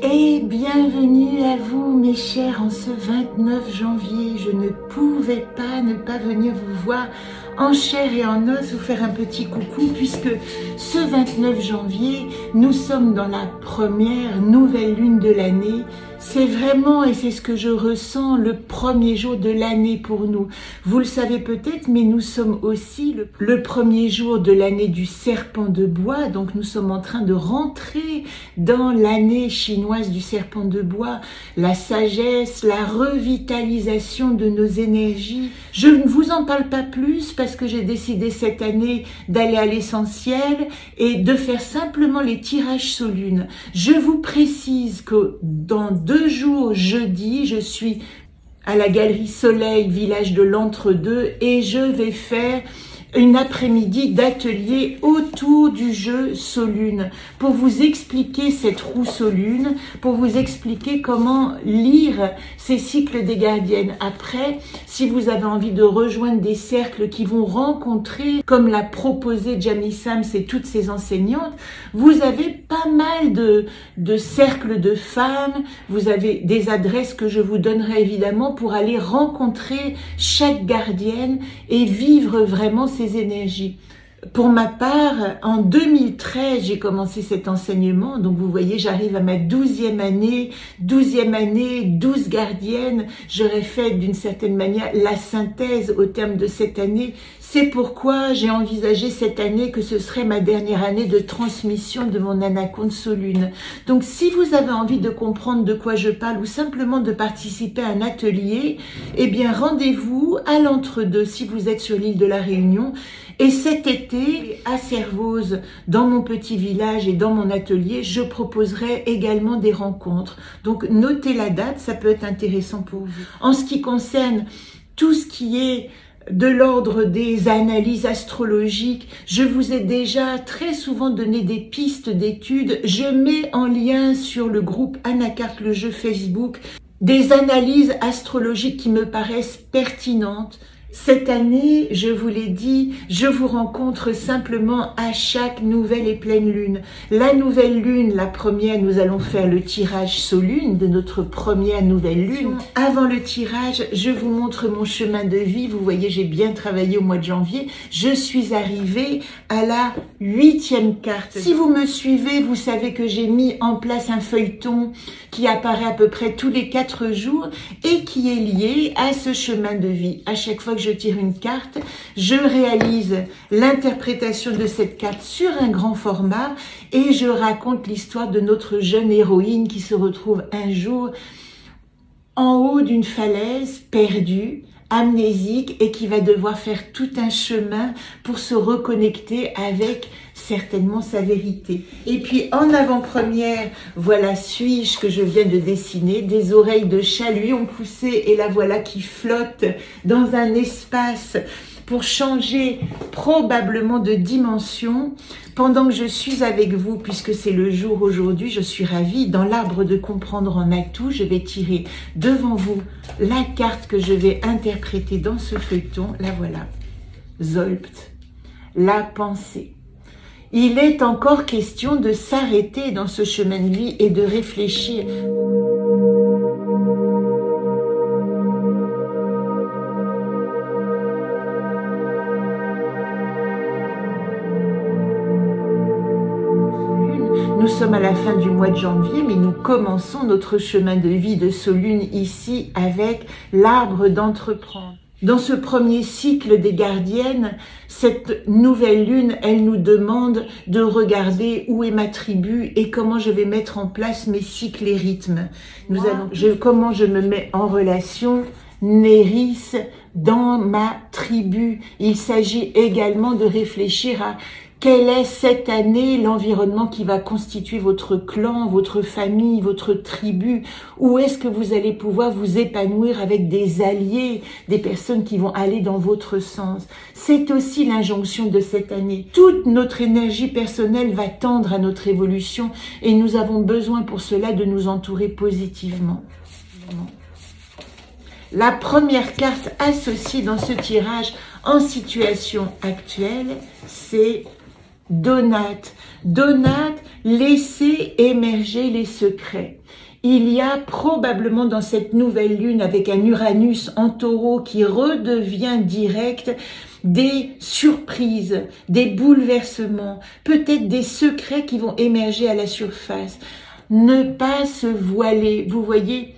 Et bienvenue à vous mes chers en ce 29 janvier. Je ne pouvais pas ne pas venir vous voir en chair et en os, vous faire un petit coucou puisque ce 29 janvier, nous sommes dans la première nouvelle lune de l'année. C'est vraiment, et c'est ce que je ressens, le premier jour de l'année pour nous. Vous le savez peut-être, mais nous sommes aussi le premier jour de l'année du serpent de bois. Donc nous sommes en train de rentrer dans l'année chinoise du serpent de bois, la sagesse, la revitalisation de nos énergies. Je ne vous en parle pas plus parce que j'ai décidé cette année d'aller à l'essentiel et de faire simplement les tirages Solune. Je vous précise que dans 2 jours, jeudi, je suis à la Galerie Soleil, village de l'Entre-deux, et je vais faire une après-midi d'atelier autour du jeu Solune pour vous expliquer cette roue Solune, pour vous expliquer comment lire ces cycles des gardiennes. Après, si vous avez envie de rejoindre des cercles qui vont rencontrer, comme l'a proposé Jamie Sams et toutes ses enseignantes, vous avez pas mal de cercles de femmes, vous avez des adresses que je vous donnerai évidemment pour aller rencontrer chaque gardienne et vivre vraiment ces énergies. Pour ma part, en 2013, j'ai commencé cet enseignement. Donc, vous voyez, j'arrive à ma 12e année, 12 gardiennes. J'aurais fait d'une certaine manière la synthèse au terme de cette année. C'est pourquoi j'ai envisagé cette année que ce serait ma dernière année de transmission de mon anaconde Solune. Donc, si vous avez envie de comprendre de quoi je parle ou simplement de participer à un atelier, eh bien, rendez-vous à l'Entre-deux si vous êtes sur l'île de la Réunion. Et cet été, à Servoz, dans mon petit village et dans mon atelier, je proposerai également des rencontres. Donc, notez la date, ça peut être intéressant pour vous. En ce qui concerne tout ce qui est de l'ordre des analyses astrologiques, je vous ai déjà très souvent donné des pistes d'études. Je mets en lien sur le groupe Anacarte le jeu Facebook des analyses astrologiques qui me paraissent pertinentes. Cette année, je vous l'ai dit, je vous rencontre simplement à chaque nouvelle et pleine lune. La nouvelle lune, la première, nous allons faire le tirage Solune de notre première nouvelle lune. Avant le tirage, je vous montre mon chemin de vie. Vous voyez, j'ai bien travaillé au mois de janvier. Je suis arrivée à la 8e carte. Si vous me suivez, vous savez que j'ai mis en place un feuilleton qui apparaît à peu près tous les 4 jours et qui est lié à ce chemin de vie. À chaque fois que je tire une carte, je réalise l'interprétation de cette carte sur un grand format et je raconte l'histoire de notre jeune héroïne qui se retrouve un jour en haut d'une falaise, perdue, amnésique, et qui va devoir faire tout un chemin pour se reconnecter avec certainement sa vérité. Et puis en avant-première, voilà Suis-je que je viens de dessiner, des oreilles de chat lui ont poussé et la voilà qui flotte dans un espace pour changer probablement de dimension. Pendant que je suis avec vous, puisque c'est le jour aujourd'hui, je suis ravie. Dans l'arbre de comprendre en atout, je vais tirer devant vous la carte que je vais interpréter dans ce feuilleton. La voilà. Zolpt, la pensée. Il est encore question de s'arrêter dans ce chemin de vie et de réfléchir. Nous sommes à la fin du mois de janvier, mais nous commençons notre chemin de vie de Solune ici avec l'arbre d'entreprendre. Dans ce premier cycle des gardiennes, cette nouvelle lune, elle nous demande de regarder où est ma tribu et comment je vais mettre en place mes cycles et rythmes. Comment je me mets en relation, Néris, dans ma tribu. Il s'agit également de réfléchir à quel est cette année l'environnement qui va constituer votre clan, votre famille, votre tribu? Où est-ce que vous allez pouvoir vous épanouir avec des alliés, des personnes qui vont aller dans votre sens? C'est aussi l'injonction de cette année. Toute notre énergie personnelle va tendre à notre évolution et nous avons besoin pour cela de nous entourer positivement. La première carte associée dans ce tirage en situation actuelle, c'est Donate. Donate, laissez émerger les secrets. Il y a probablement dans cette nouvelle lune avec un Uranus en taureau qui redevient direct des surprises, des bouleversements, peut-être des secrets qui vont émerger à la surface. Ne pas se voiler. Vous voyez,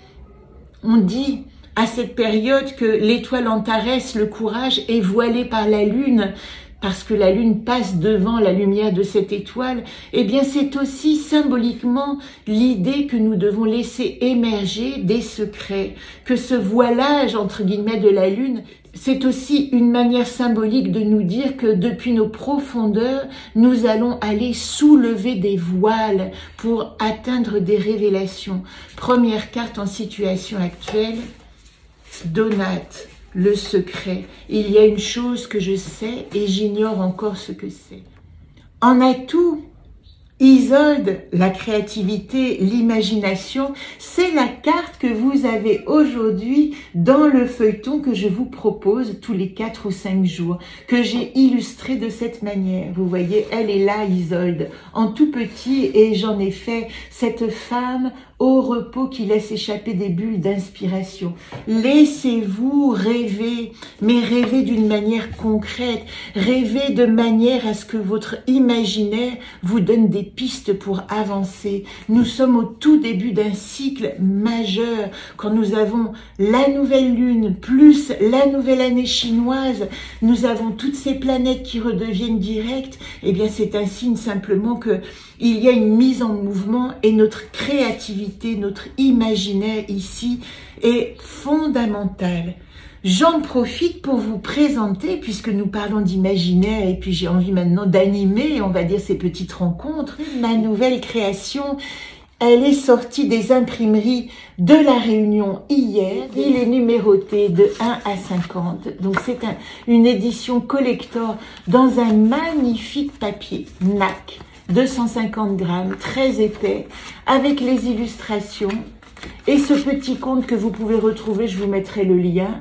on dit à cette période que l'étoile Antares, le courage, est voilé par la lune, parce que la lune passe devant la lumière de cette étoile. Eh bien, c'est aussi symboliquement l'idée que nous devons laisser émerger des secrets, que ce voilage, entre guillemets, de la lune, c'est aussi une manière symbolique de nous dire que depuis nos profondeurs, nous allons aller soulever des voiles pour atteindre des révélations. Première carte en situation actuelle, Donate, le secret. Il y a une chose que je sais et j'ignore encore ce que c'est. En atout, Isolde, la créativité, l'imagination, c'est la carte que vous avez aujourd'hui dans le feuilleton que je vous propose tous les 4 ou 5 jours, que j'ai illustré de cette manière. Vous voyez, elle est là, Isolde, en tout petit, et j'en ai fait cette femme au repos qui laisse échapper des bulles d'inspiration. Laissez-vous rêver, mais rêver d'une manière concrète, rêver de manière à ce que votre imaginaire vous donne des pistes pour avancer. Nous sommes au tout début d'un cycle majeur, quand nous avons la nouvelle lune plus la nouvelle année chinoise, nous avons toutes ces planètes qui redeviennent directes. Eh bien, c'est un signe simplement que il y a une mise en mouvement et notre créativité, notre imaginaire ici est fondamental. J'en profite pour vous présenter, puisque nous parlons d'imaginaire et puis j'ai envie maintenant d'animer, on va dire, ces petites rencontres. Ma nouvelle création, elle est sortie des imprimeries de La Réunion hier. Il est numéroté de 1 à 50. Donc c'est une édition collector dans un magnifique papier NAC. 250 grammes, très épais, avec les illustrations. Et ce petit conte que vous pouvez retrouver, je vous mettrai le lien,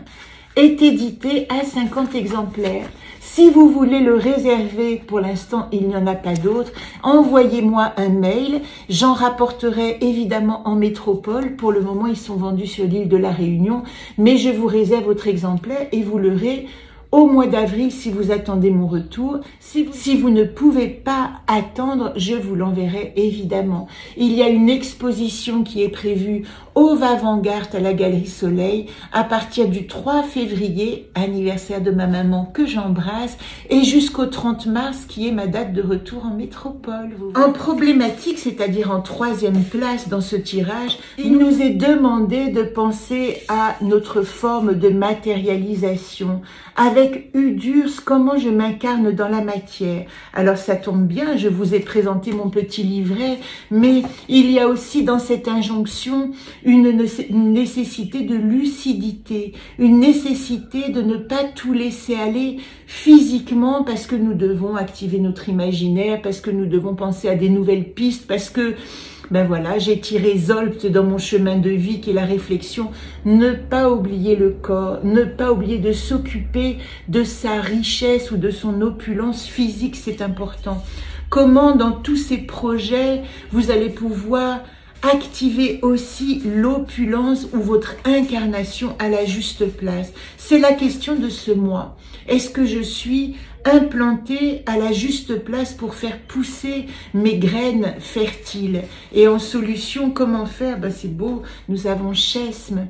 est édité à 50 exemplaires. Si vous voulez le réserver, pour l'instant, il n'y en a pas d'autres, envoyez-moi un mail. J'en rapporterai évidemment en métropole. Pour le moment, ils sont vendus sur l'île de La Réunion, mais je vous réserve votre exemplaire et vous l'aurez au mois d'avril si vous attendez mon retour. Si vous ne pouvez pas attendre, je vous l'enverrai évidemment. Il y a une exposition qui est prévue au Vavangard à la Galerie Soleil à partir du 3 février, anniversaire de ma maman que j'embrasse, et jusqu'au 30 mars qui est ma date de retour en métropole. En problématique, c'est-à-dire en 3e place dans ce tirage, il nous est demandé de penser à notre forme de matérialisation. Avec Udurs, comment je m'incarne dans la matière. Alors ça tombe bien, je vous ai présenté mon petit livret, mais il y a aussi dans cette injonction une nécessité de lucidité, une nécessité de ne pas tout laisser aller physiquement parce que nous devons activer notre imaginaire, parce que nous devons penser à des nouvelles pistes, parce que ben voilà, j'ai tiré Zolpt dans mon chemin de vie qui est la réflexion. Ne pas oublier le corps, ne pas oublier de s'occuper de sa richesse ou de son opulence physique, c'est important. Comment dans tous ces projets, vous allez pouvoir activer aussi l'opulence ou votre incarnation à la juste place. C'est la question de ce mois. Est-ce que je suis implantée à la juste place pour faire pousser mes graines fertiles? Et en solution, comment faire? Ben c'est beau, nous avons Chesme.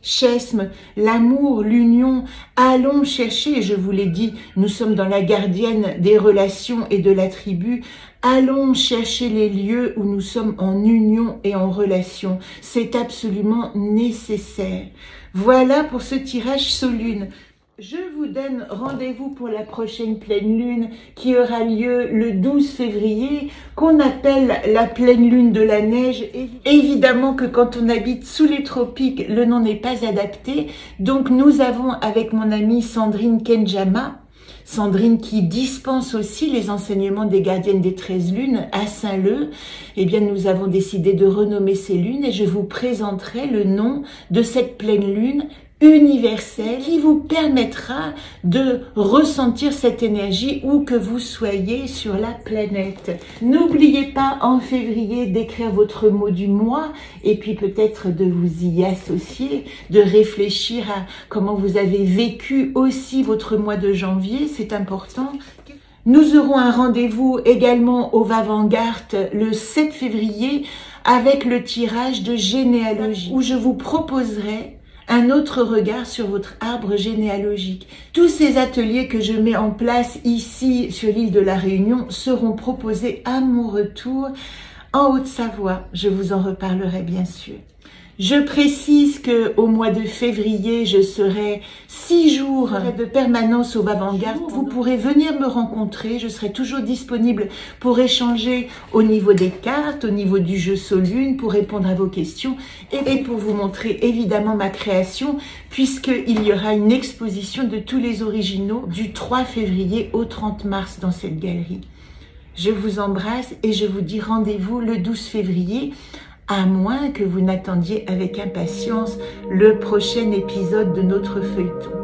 Chesme, l'amour, l'union, allons chercher, je vous l'ai dit, nous sommes dans la gardienne des relations et de la tribu, allons chercher les lieux où nous sommes en union et en relation, c'est absolument nécessaire. Voilà pour ce tirage Solune. Je vous donne rendez-vous pour la prochaine pleine lune qui aura lieu le 12 février, qu'on appelle la pleine lune de la neige. Évidemment que quand on habite sous les tropiques, le nom n'est pas adapté. Donc nous avons avec mon amie Sandrine Kenjama, Sandrine qui dispense aussi les enseignements des gardiennes des 13 lunes à Saint-Leu, eh bien nous avons décidé de renommer ces lunes et je vous présenterai le nom de cette pleine lune universel qui vous permettra de ressentir cette énergie où que vous soyez sur la planète. N'oubliez pas en février d'écrire votre mot du mois et puis peut-être de vous y associer, de réfléchir à comment vous avez vécu aussi votre mois de janvier, c'est important. Nous aurons un rendez-vous également au Vavangard le 7 février avec le tirage de généalogie où je vous proposerai un autre regard sur votre arbre généalogique. Tous ces ateliers que je mets en place ici sur l'île de la Réunion seront proposés à mon retour en Haute-Savoie. Je vous en reparlerai bien sûr. Je précise que au mois de février, je serai 6 jours de permanence au Vavangard. Vous pourrez venir me rencontrer. Je serai toujours disponible pour échanger au niveau des cartes, au niveau du jeu Solune, pour répondre à vos questions et pour vous montrer évidemment ma création, puisqu'il y aura une exposition de tous les originaux du 3 février au 30 mars dans cette galerie. Je vous embrasse et je vous dis rendez-vous le 12 février. À moins que vous n'attendiez avec impatience le prochain épisode de notre feuilleton.